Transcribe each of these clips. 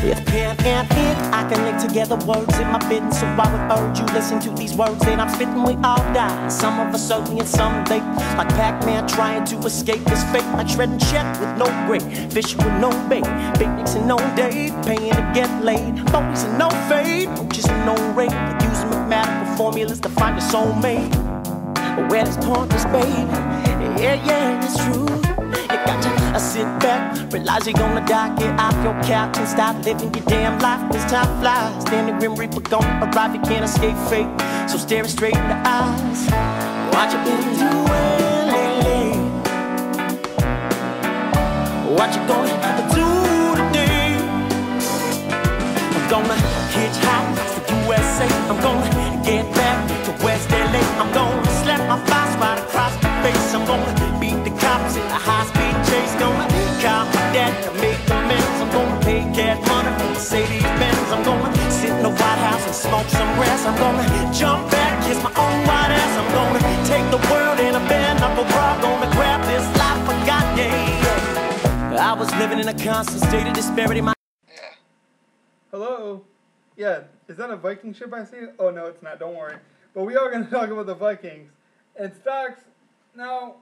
If pen and ink, I can link together words in my bidding. So I would urge you listen to these words that I'm spitting. We all die, some of us early and some late. Like Pac-Man trying to escape his fate. Like shredding check with no grade, fishing with no bait, picnics and no date, paying to get laid, boys and no fade, roaches and no rate. Using mathematical formulas to find your soulmate. But where this pointless, baby? Yeah, it's true. You got to sit back, realize you're gonna die. Get off your couch and start living your damn life. This time flies, damn the grim reaper gonna arrive. You can't escape fate, so stare it straight in the eyes. What you been doing lately? What you gonna do today? I'm gonna hitchhike to USA. I'm gonna get back to West LA. I'm gonna slap my boss right across the face. I'm gonna beat the cops in a high-speed chase. Gonna call my dad to make amends. I'm gonna pay cash money for Mercedes-Benz. I'm gonna sit in the White House and smoke some grass. I'm gonna jump back, kiss my own white ass. I'm gonna take the world in a bare knuckle bra. Gonna grab this life I got, yeah. I was living in a constant state of disparity. Hello? Yeah, is that a Viking ship I see? Oh, no, it's not. Don't worry. But we are going to talk about the Vikings. And stocks, now,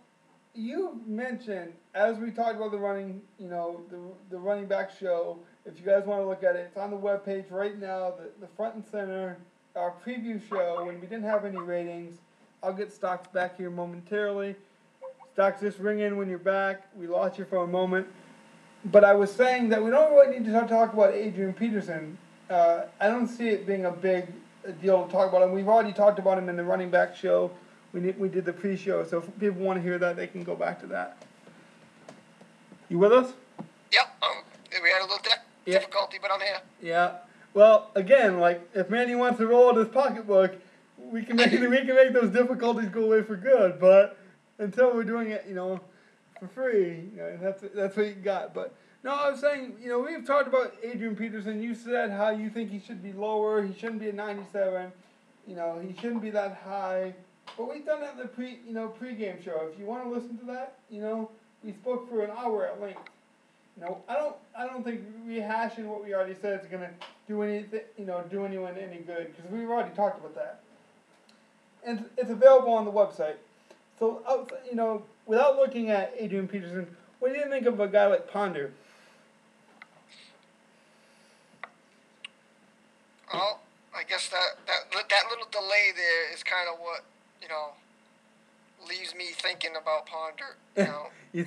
you mentioned, as we talked about the running, the running back show, if you guys want to look at it, it's on the webpage right now, the front and center, our preview show, when we didn't have any ratings. I'll get stocks back here momentarily. Stocks, just ring in when you're back. We lost you for a moment. But I was saying that we don't really need to talk about Adrian Peterson. I don't see it being a big deal to talk about him. We've already talked about him in the running back show. We did the pre-show, so if people want to hear that, they can go back to that. You with us? Yep. We had a little difficulty, but I'm here. Yeah. Well, again, like if Manny wants to roll out his pocketbook, we can make those difficulties go away for good. But until we're doing it, for free, that's what you got. But no, I was saying, we've talked about Adrian Peterson. You said how you think he should be lower. He shouldn't be at 97. He shouldn't be that high. But we've done that in the pre-game show. If you want to listen to that, we spoke for an hour at length. I don't think rehashing what we already said is gonna do anything, do anyone any good, because we've already talked about that. And it's available on the website. So, without looking at Adrian Peterson, what do you think of a guy like Ponder? Well, I guess that little delay there is kind of what leaves me thinking about Ponder. He's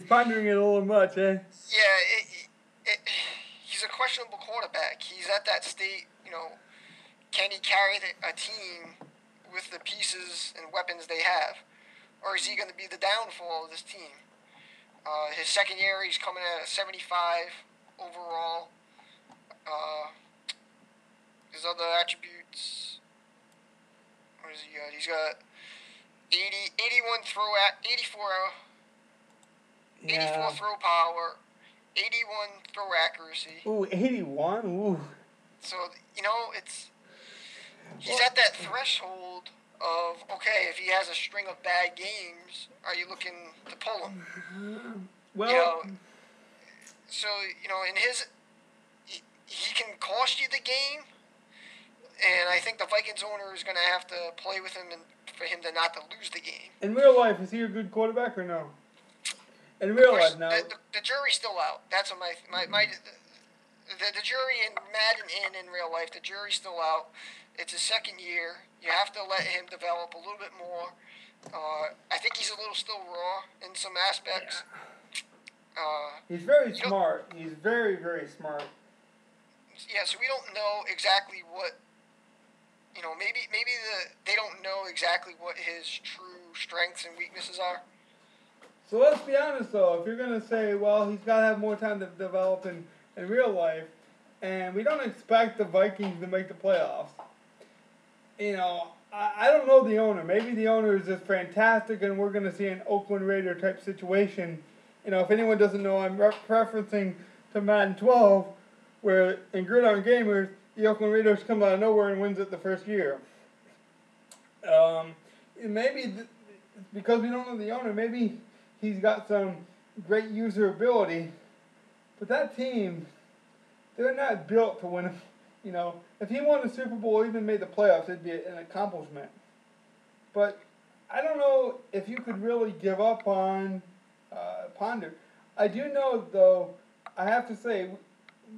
pondering it a little much, eh? Yeah, he's a questionable quarterback. He's at that state. Can he carry a team with the pieces and weapons they have, or is he going to be the downfall of this team? His second year, he's coming at a 75 overall. His other attributes, what does he got? He's got 81 throw at 84 throw power, 81 throw accuracy. Ooh, 81. Ooh. So he's at that threshold of, okay, if he has a string of bad games, are you looking to pull him? Well, in his, he can cost you the game, and I think the Vikings owner is going to have to play with him and for him to not to lose the game. In real life, is he a good quarterback or no? In real life, now. The jury's still out. That's what the jury in Madden and in real life, the jury's still out. It's his second year. You have to let him develop a little bit more. I think he's a little still raw in some aspects. He's very smart. He's very, very smart. Yeah, so we don't know exactly what, maybe they don't know exactly what his true strengths and weaknesses are. So let's be honest, though. If you're going to say, well, he's got to have more time to develop in real life, and we don't expect the Vikings to make the playoffs, I don't know the owner. Maybe the owner is just fantastic, and we're going to see an Oakland Raider type situation. If anyone doesn't know, I'm referencing to Madden 12, where in Gridiron Gamers, the Oakland Raiders come out of nowhere and wins it the first year. Maybe because we don't know the owner, maybe he's got some great user ability, but that team they're not built to win. You know, if he won the Super Bowl or even made the playoffs, it'd be an accomplishment. But I don't know if you could really give up on Ponder. I do know, though, I have to say,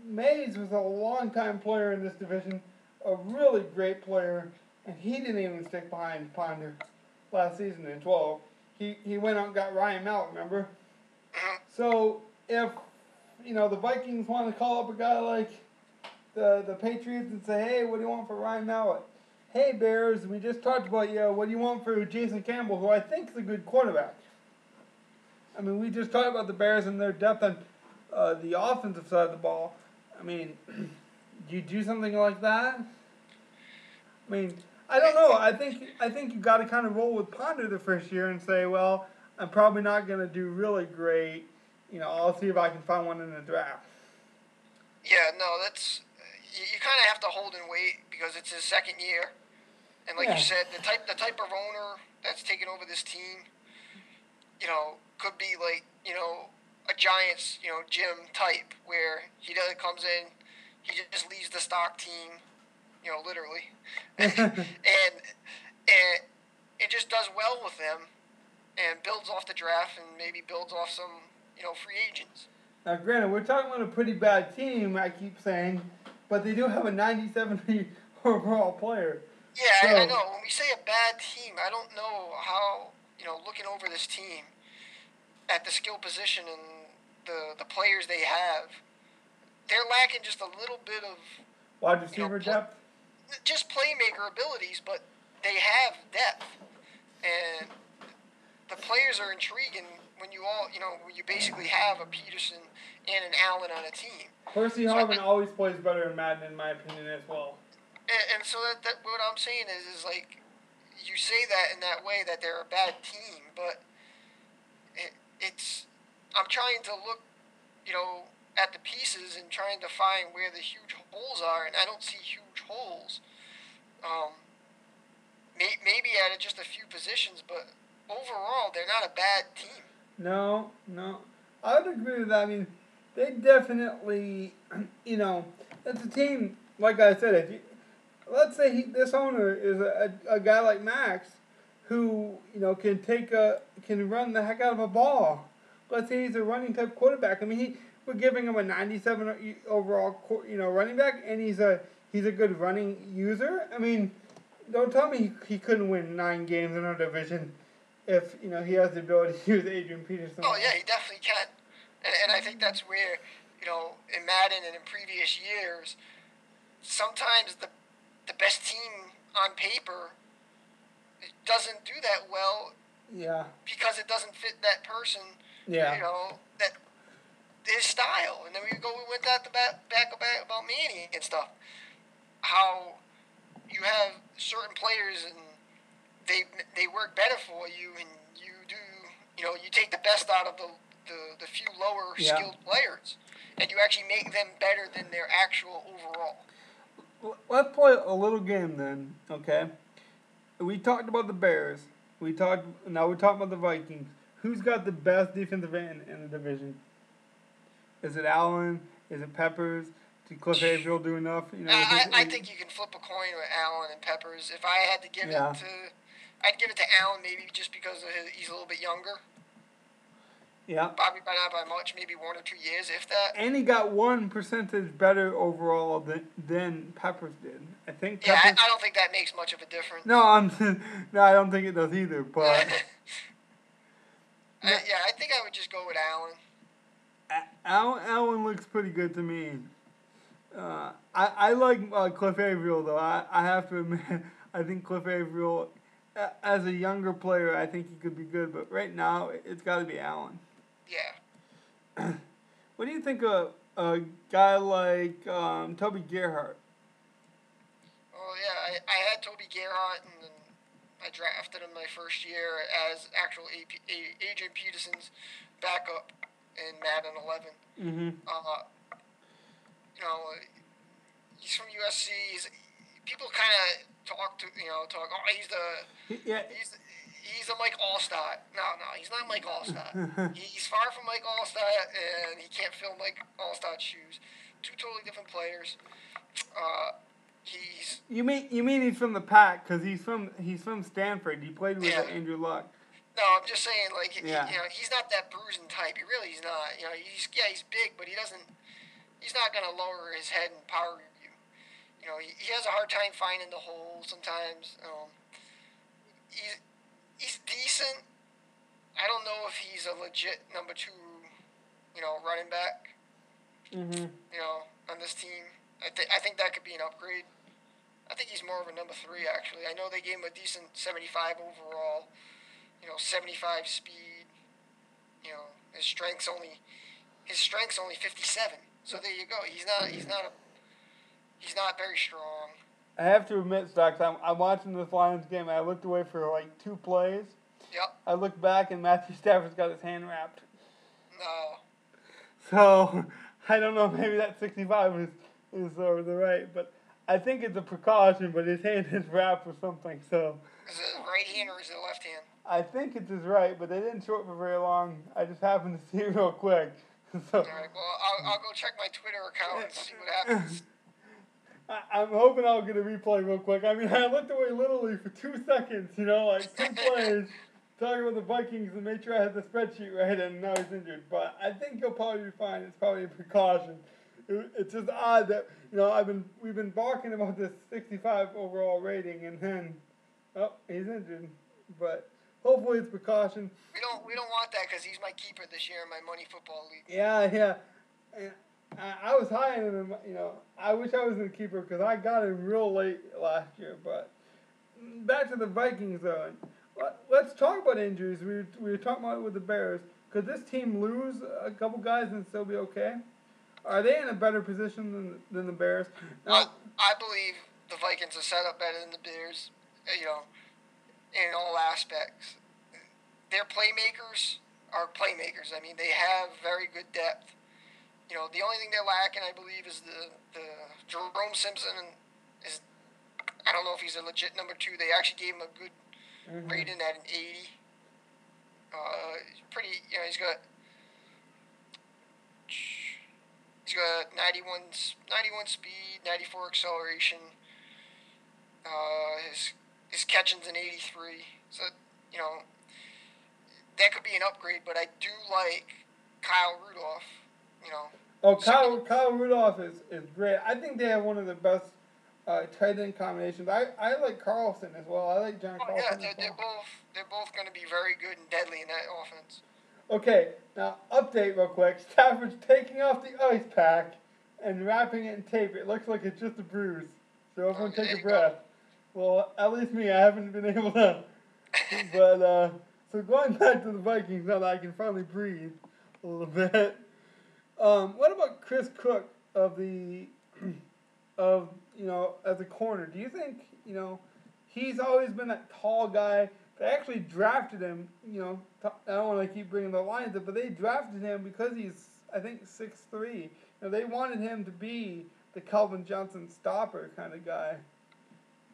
Mays was a long-time player in this division, a really great player, and he didn't even stick behind Ponder last season in 12. He went out and got Ryan Mallett, remember? So if, you know, the Vikings want to call up a guy like the Patriots and say, hey, what do you want for Ryan Mallett? Hey, Bears, we just talked about you. What do you want for Jason Campbell, who I think is a good quarterback? I mean, we just talked about the Bears and their depth on the offensive side of the ball. I mean, do you do something like that? I mean, I don't know. I think you got to kind of roll with Ponder the first year and say, well, I'm probably not going to do really great. You know, I'll see if I can find one in the draft. Yeah, no, that's you kind of have to hold and wait because it's his second year, and like you said, the type of owner that's taken over this team, you know, could be like, you know, a Giants, you know, Jim type where he comes in, he just leaves the stock team, you know, literally, and it just does well with them, and builds off the draft and maybe builds off some, you know, free agents. Now, granted, we're talking about a pretty bad team, I keep saying, but they do have a 97 overall player. Yeah, so, I know. When we say a bad team, I don't know how, you know, looking over this team at the skill position and the players they have, they're lacking just a little bit of wide receiver depth? Just playmaker abilities, but they have depth. And the players are intriguing when you basically have a Peterson and an Allen on a team. Percy Harvin always plays better in Madden, in my opinion, as well. And so that what I'm saying is like, you say that in that way that they're a bad team, but it's I'm trying to look, you know, at the pieces and trying to find where the huge holes are, and I don't see huge holes. Maybe at just a few positions, but overall, they're not a bad team. No. I would agree with that. I mean, they definitely, you know, it's a team, like I said, if you, let's say this owner is a guy like Max who, you know, can run the heck out of a ball. Let's say he's a running type quarterback. I mean, we're giving him a 97 overall, you know, running back, and he's a good running user. I mean, don't tell me he couldn't win 9 games in our division if, you know, he has the ability to use Adrian Peterson. Oh yeah, he definitely can, and I think that's where, you know, in Madden and in previous years, sometimes the best team on paper doesn't do that well. Yeah. Because it doesn't fit that person. Yeah. You know, that his style, and then we went back about Manny and stuff. How you have certain players and they work better for you, and you take the best out of the few lower skilled players, and you actually make them better than their actual overall. Let's play a little game then, okay? We talked about the Bears. Now we're talking about the Vikings. Who's got the best defensive end in the division? Is it Allen? Is it Peppers? Did Cliff Averill do enough? You know, I think you can flip a coin with Allen and Peppers. If I had to give I'd give it to Allen maybe just because he's a little bit younger. Yeah. Probably not by much, maybe 1 or 2 years, if that. And he got 1% better overall than Peppers did. I think. Yeah, I don't think that makes much of a difference. No, I don't think it does either. But I think I would just go with Allen. Allen looks pretty good to me. I like Cliff Averill though. I have to admit, I think Cliff Averill, as a younger player, I think he could be good. But right now, it's got to be Allen. Yeah. What do you think of a guy like Toby Gerhart? Oh yeah, I had Toby Gerhart, and then I drafted him my first year as actual Adrian Peterson's backup in Madden 11. Mm-hmm. You know, he's from USC. People kind of talk. Oh, he's a Mike Allstott. No, he's not Mike Allstott. He's far from Mike Allstott, and he can't fill Mike Allstott's shoes. two totally different players. He's You mean he's from the pack because he's from Stanford. He played with Andrew Luck. No, I'm just saying, like, Yeah. he's not that bruising type. He really is not. He's big, but he's not gonna lower his head and power you. He has a hard time finding the hole sometimes. He's decent. I don't know if he's a legit number 2, running back. Mm-hmm. On this team. I think that could be an upgrade. I think he's more of a number 3 actually. I know they gave him a decent 75 overall. 75 speed. His strength's only 57. So there you go. He's not very strong. I have to admit, Stocks, I'm watching this Lions game, and I looked away for like 2 plays. Yep. I looked back, and Matthew Stafford's got his hand wrapped. No. So, I don't know, maybe that 65 is the right, but I think it's a precaution, but his hand is wrapped or something, so. Is it right hand or is it left hand? I think it's his right, but they didn't show it for very long. I just happened to see it real quick. So. All right, well, I'll go check my Twitter account and see what happens. I'm hoping I'll get a replay real quick. I mean, I looked away literally for 2 seconds, like 2 plays, talking about the Vikings and make sure I had the spreadsheet right, and now he's injured. But I think he'll probably be fine. It's probably a precaution. It's just odd that, we've been barking about this 65 overall rating, and then, he's injured. But hopefully it's precaution. We don't want that because he's my keeper this year in my money football league. Yeah. And I was high on him, I wish I was in the keeper because I got him real late last year. But back to the Vikings, though. Let's talk about injuries. We were talking about it with the Bears. Could this team lose a couple guys and still be okay? Are they in a better position than the Bears? I believe the Vikings are set up better than the Bears, in all aspects. Their playmakers are playmakers. I mean, they have very good depth. The only thing they're lacking, I believe, is the Jerome Simpson is. I don't know if he's a legit number 2. They actually gave him a good rating at an 80. He's pretty. He's got 91 speed, 94 acceleration. His catching's an 83. So that could be an upgrade. But I do like Kyle Rudolph. Kyle Rudolph is great. I think they have one of the best tight end combinations. I like Carlson as well. I like John Carlson. Yeah, they're both going to be very good and deadly in that offense. Okay, now update real quick. Stafford's taking off the ice pack and wrapping it in tape. It looks like it's just a bruise. So everyone take a breath. Well, at least me, I haven't been able to. But so going back to the Vikings now that I can finally breathe a little bit. What about Chris Cook as a corner? Do you think, he's always been that tall guy? They actually drafted him, I don't want to keep bringing the Lions up, but they drafted him because he's, I think, 6'3". They wanted him to be the Calvin Johnson stopper kind of guy.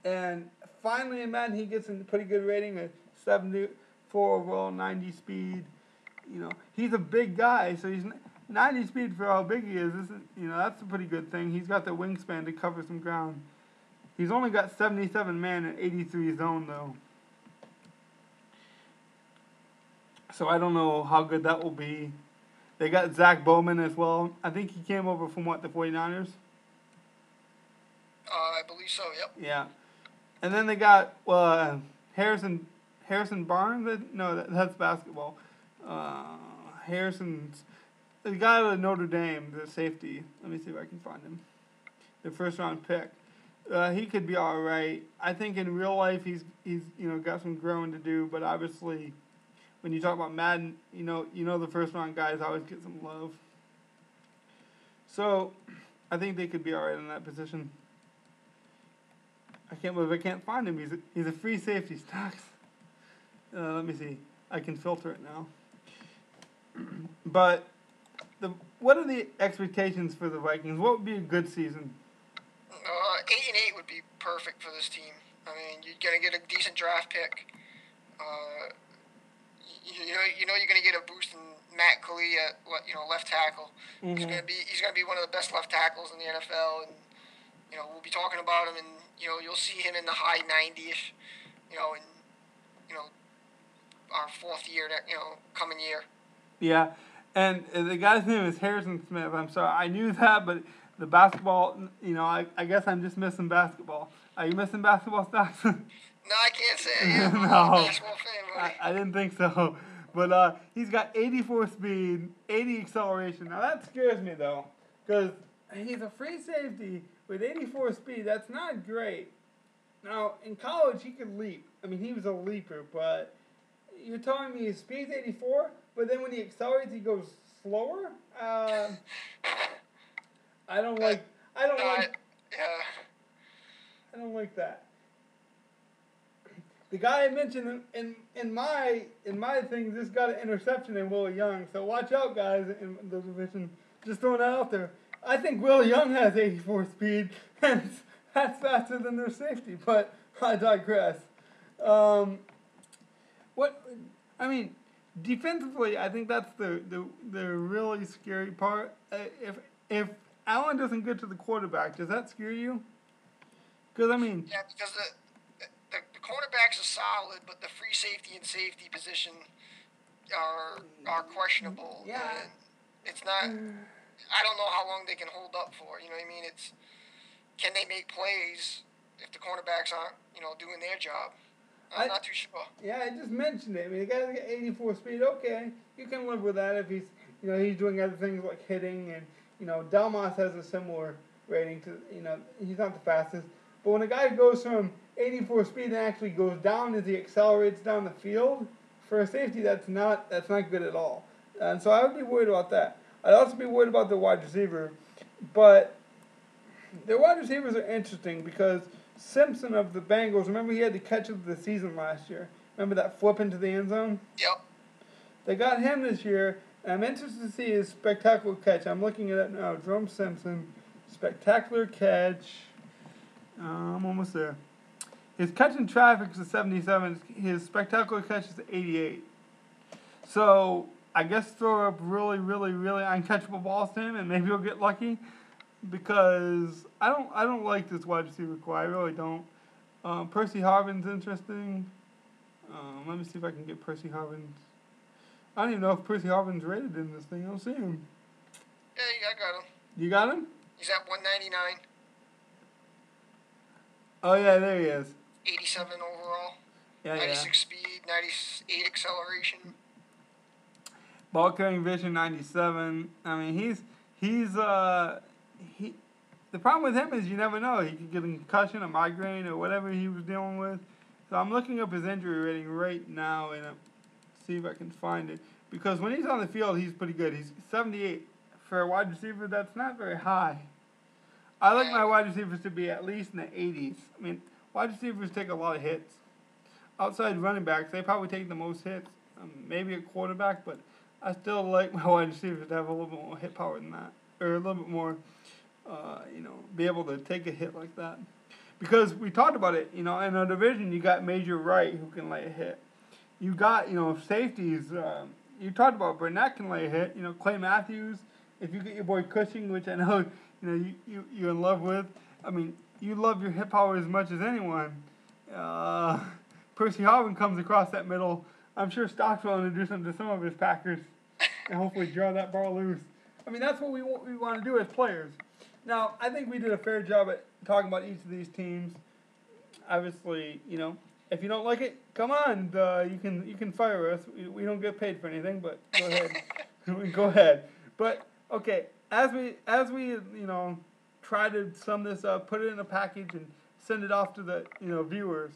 And finally, man, he gets a pretty good rating, a 74 overall, 90 speed. He's a big guy, so he's 90 speed for how big he is. That's a pretty good thing. He's got the wingspan to cover some ground. He's only got 77 man and 83 zone, though. So I don't know how good that will be. They got Zach Bowman as well. I think he came over from, the 49ers? I believe so, yep. Yeah. And then they got Harrison Barnes? No, that's basketball. Harrison's the guy out of Notre Dame, the safety. Let me see if I can find him. The first-round pick. He could be all right. I think in real life he's got some growing to do, but obviously when you talk about Madden, the first-round guys always get some love. So I think they could be all right in that position. I can't believe I can't find him. He's a free safety, Stocks. Let me see. I can filter it now. But what are the expectations for the Vikings? What would be a good season? 8-8 would be perfect for this team. I mean, you're gonna get a decent draft pick. You're gonna get a boost in Matt Cooley at left tackle. Mm-hmm. He's gonna be one of the best left tackles in the NFL, and we'll be talking about him, and you'll see him in the high 90ish, in our fourth year, coming year. Yeah, and the guy's name is Harrison Smith. I'm sorry, I knew that, but the basketball, I guess I'm just missing basketball. Are you missing basketball stats? No, I can't say I am. I'm No. not a basketball fan, buddy. I didn't think so. But he's got 84 speed, 80 acceleration. Now that scares me though, because he's a free safety with 84 speed. That's not great. Now in college he could leap. I mean he was a leaper, but you're telling me his speed's 84, but then when he accelerates he goes slower. I don't like that. The guy I mentioned in my thing just got an interception in Willie Young. So watch out, guys, in the division. Just throwing that out there. I think Willie Young has 84 speed, and that's faster than their safety. But I digress. Defensively, I think that's the really scary part. If Allen doesn't get to the quarterback, does that scare you? Yeah, because the cornerbacks are solid, but the free safety and safety position are questionable. Yeah. And it's not. I don't know how long they can hold up for. You know what I mean? Can they make plays if the cornerbacks aren't doing their job? I'm not too sure. Yeah, I just mentioned it. I mean, the guy's got 84 speed. Okay, you can live with that if he's doing other things like hitting, and Delmas has a similar rating to he's not the fastest. But when a guy goes from 84 speed and actually goes down as he accelerates down the field, for a safety, that's not good at all. And so I would be worried about that. I'd also be worried about the wide receiver. But the wide receivers are interesting because Simpson of the Bengals, remember he had the catch of the season last year. Remember that flip into the end zone? Yep. They got him this year, and I'm interested to see his spectacular catch. I'm looking at it now. Jerome Simpson, spectacular catch. I'm almost there. His catch in traffic is a 77. His spectacular catch is 88. So I guess throw up really, really, really uncatchable balls to him, and maybe he'll get lucky. Because I don't like this wide receiver core. I really don't. Percy Harvin's interesting. Let me see if I can get Percy Harvin. I don't even know if Percy Harvin's rated in this thing. I don't see him. Yeah, I got him. You got him? He's at 199. Oh yeah, there he is. 87 overall. Yeah, 96 speed, 98 acceleration. Ball carrying vision 97. I mean, the problem with him is you never know. He could get a concussion, a migraine, or whatever he was dealing with. So I'm looking up his injury rating right now and see if I can find it. Because when he's on the field, he's pretty good. He's 78. For a wide receiver, that's not very high. I like my wide receivers to be at least in the 80s. I mean, wide receivers take a lot of hits. Outside running backs, they probably take the most hits. Maybe a quarterback, but I still like my wide receivers to have a little bit more hit power than that. Or a little bit more, be able to take a hit like that. Because we talked about it, in our division, you got Major Wright who can lay a hit. You got, safeties. You talked about Burnett can lay a hit. Clay Matthews. If you get your boy Cushing, which I know, you're in love with. I mean, you love your hit power as much as anyone. Percy Harvin comes across that middle. I'm sure Stock's willing to do something to some of his Packers and hopefully draw that ball loose. I mean, that's what we want to do as players. Now, I think we did a fair job at talking about each of these teams. Obviously, if you don't like it, come on. You can fire us. We don't get paid for anything, but go ahead. Go ahead. But okay, as we try to sum this up, put it in a package, and send it off to the viewers.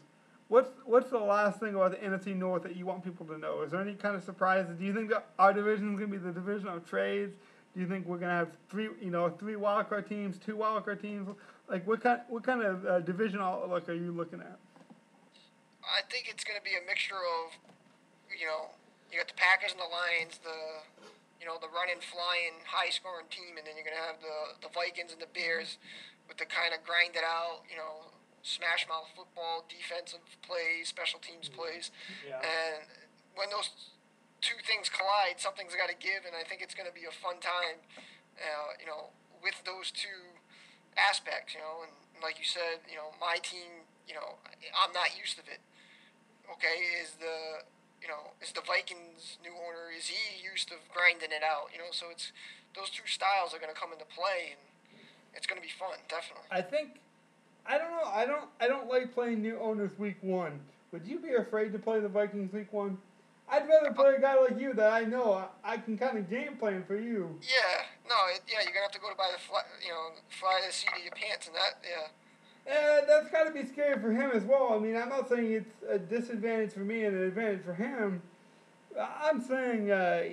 What's the last thing about the NFC North that you want people to know? Is there any kind of surprises? Do you think that our division is going to be the division of trades? Do you think we're going to have three wildcard teams, 2 wildcard teams? Like what kind of division outlook are you looking at? I think it's going to be a mixture of, you got the Packers and the Lions, the running, flying, high-scoring team, and then you're going to have the Vikings and the Bears with the kind of grind it out, smash mouth football, defensive plays, special teams plays. Yeah. And when those two things collide, something's got to give, and I think it's going to be a fun time, with those two aspects, and like you said, my team, I'm not used to it. Okay, is the Vikings new owner, is he used to grinding it out? So it's those two styles are going to come into play, and it's going to be fun, definitely. I think, I don't know. I don't like playing new owners week one. Would you be afraid to play the Vikings week one? I'd rather play a guy like you that I know I can kind of game plan for you. Yeah, no, you're gonna have to go to buy the fly the seat of your pants and that. Yeah. Yeah, that's got to be scary for him as well. I mean, I'm not saying it's a disadvantage for me and an advantage for him. I'm saying, I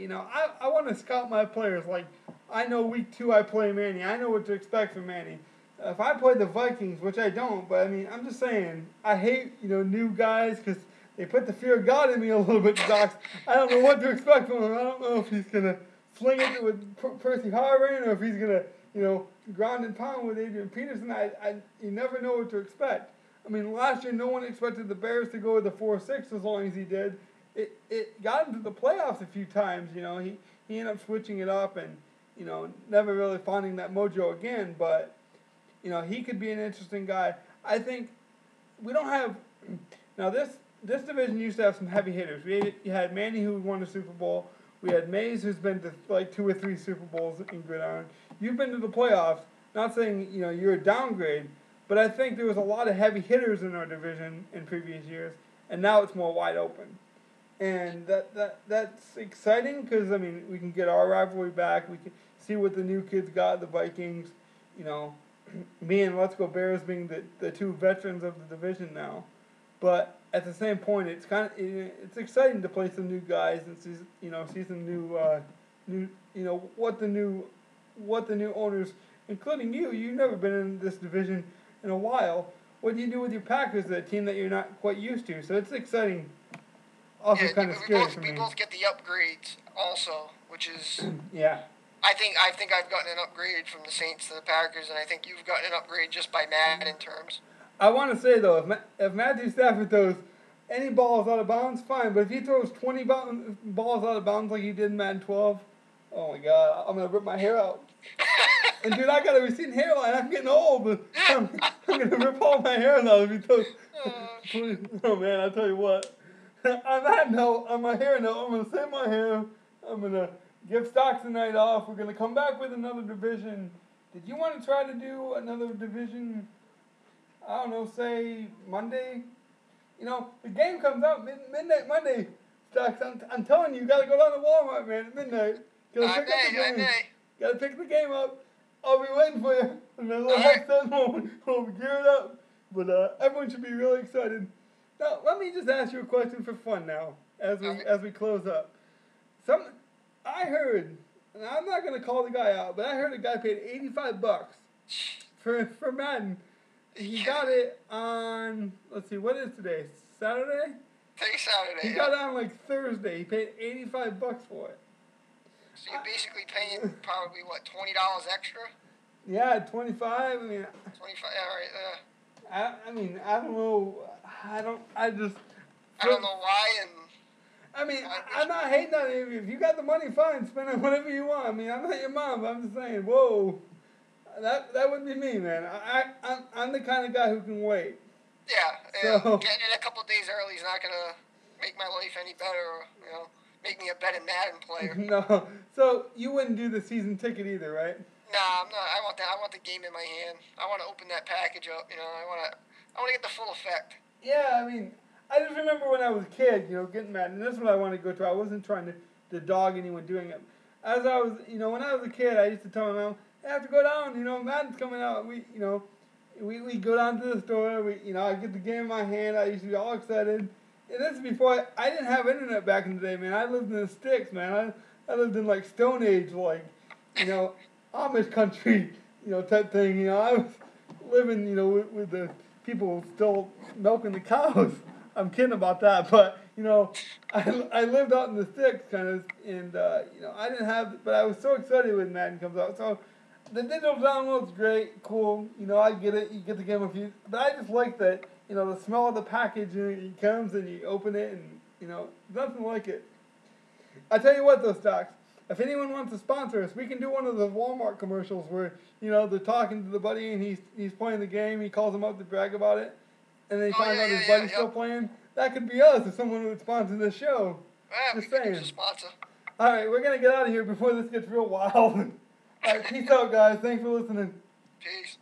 want to scout my players. Like, I know week two I play Manny. I know what to expect from Manny. If I play the Vikings, which I don't, but I mean, I'm just saying, I hate, new guys because they put the fear of God in me a little bit, Docs. I don't know what to expect from him. I don't know if he's going to fling it with Percy Harvin or if he's going to, ground and pound with Adrian Peterson. You never know what to expect. I mean, last year no one expected the Bears to go with the 4-6 as long as he did. It got him to the playoffs a few times, He ended up switching it up and, never really finding that mojo again. But, he could be an interesting guy. I think we don't have... Now, this division used to have some heavy hitters. You had Manny, who won the Super Bowl. We had Mays, who's been to like 2 or 3 Super Bowls in gridiron. You've been to the playoffs. Not saying you're a downgrade, but I think there was a lot of heavy hitters in our division in previous years, and now it's more wide open, and that's exciting because I mean we can get our rivalry back. We can see what the new kids got. The Vikings, me and Let's Go Bears being the two veterans of the division now, but at the same point, it's exciting to play some new guys and see some new what the new owners, including you've never been in this division in a while. What do you do with your Packers, a team that you're not quite used to? So it's exciting. Also, kind of scary for me. We both get the upgrades also, which is yeah. I think I've gotten an upgrade from the Saints to the Packers, and I think you've gotten an upgrade just by Madden terms. I want to say, though, if Matthew Stafford throws any balls out of bounds, fine. But if he throws 20 balls out of bounds like he did in Madden 12, oh, my God, I'm going to rip my hair out. And, dude, I got a receding hairline. I'm getting old, but I'm going to rip all my hair out if he throws 20. Oh, man, I'll tell you what. On that note, on my hair note, I'm going to save my hair. I'm going to give Stocks a night off. We're going to come back with another division. Did you want to try to do another division? I don't know, say Monday. The game comes out midnight Monday. Stocks, I'm telling you, you got to go down to Walmart, man, at midnight. I may. Got to pick the game up. I'll be waiting for you. And then we'll gear it up. But everyone should be really excited. Now, let me just ask you a question for fun now, as we close up. I heard, and I'm not going to call the guy out, but I heard a guy paid $85 for Madden. He got it on, let's see, what is today? Saturday? Today's Saturday. He got it on like Thursday. He paid $85 for it. So you're basically paying probably, what, $20 extra? Yeah, 25. I mean, 25, all right, I mean, I don't know. I don't know why, and I mean, I'm not hating on you. If you got the money, fine, spend it whatever you want. I mean, I'm not your mom, but I'm just saying, whoa. That would be me, man. I'm the kind of guy who can wait. Yeah, so, getting it a couple of days early is not gonna make my life any better, or make me a better Madden player. No, so you wouldn't do the season ticket either, right? Nah, I'm not. I want the game in my hand. I want to open that package up. I want to get the full effect. Yeah, I mean, I just remember when I was a kid, getting Madden. And this is what I wanted to go to. I wasn't trying to dog anyone doing it. As I was, when I was a kid, I used to tell my mom, I have to go down, Madden's coming out. We go down to the store. I get the game in my hand. I used to be all excited. And this is before I didn't have internet back in the day, man. I lived in the sticks, man. I lived in like Stone Age, like, Amish country, type thing. I was living, with the people still milking the cows. I'm kidding about that, but I lived out in the sticks, kind of, and I didn't have, but I was so excited when Madden comes out. So the digital download's great, cool. I get it. You get the game a few, but I just like that. The smell of the package, it comes and you open it, and nothing like it. I tell you what, though, Stocks. If anyone wants to sponsor us, we can do one of the Walmart commercials where, you know, they're talking to the buddy and he's playing the game. He calls him up to brag about it, and then he finds out his buddy's still playing. That could be us if someone would sponsor this show. Yeah, Just we could saying. use a sponsor. All right, we're gonna get out of here before this gets real wild. All right, peace out, guys. Thanks for listening. Peace.